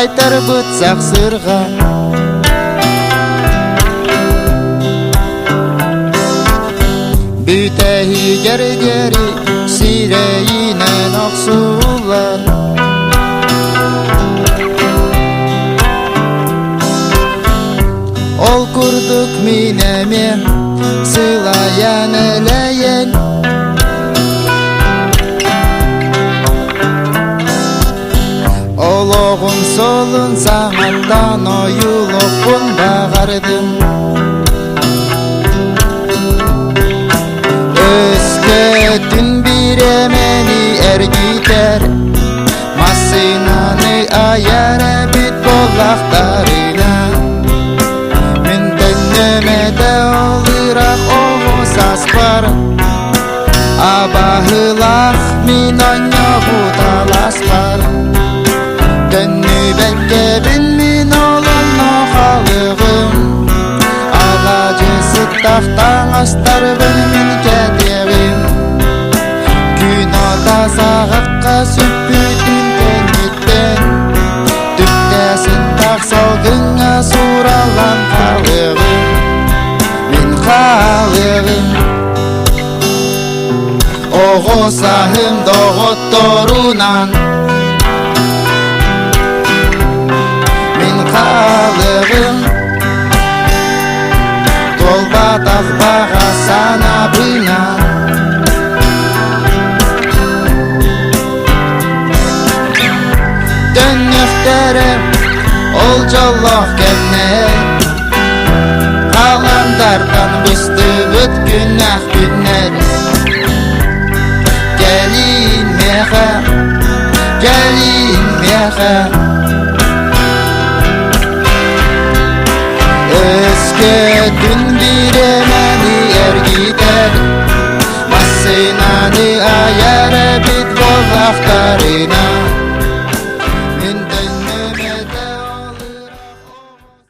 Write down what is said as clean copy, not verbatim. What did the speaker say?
айтар бұтсақ сырға. Бүтәйі гәргері сирейінен ақсулар. Ол күрдік минеме сылаян әләйен. Олығын солын сағаттан ойылықпын бағардым. Өскөтін биремени әргитер, масынаны аяра бит болақтарына. Мен дәнемеде олырақ оғыз аспар, абағылақ мен оңа бұталас бар. Дәннүбәтке білмін олын оғалығым, алажысы тақтан астар білмін кәдерім. Күн отазағыққа сүппүтін кәнеттен, түптәсін тақсалғыңа сұралан қалығым, мен қалығым. Оғысағым доғытторунан, қалығым. Толба тақпаға санабына, дөнніктері ол жолық кәмне. Қаландардан бүсті бүт күнәқ күннер. Gəlin meğə, gəlin meğə. Өскөтін биремени әргитер, масынаны аяра бит болақтарына.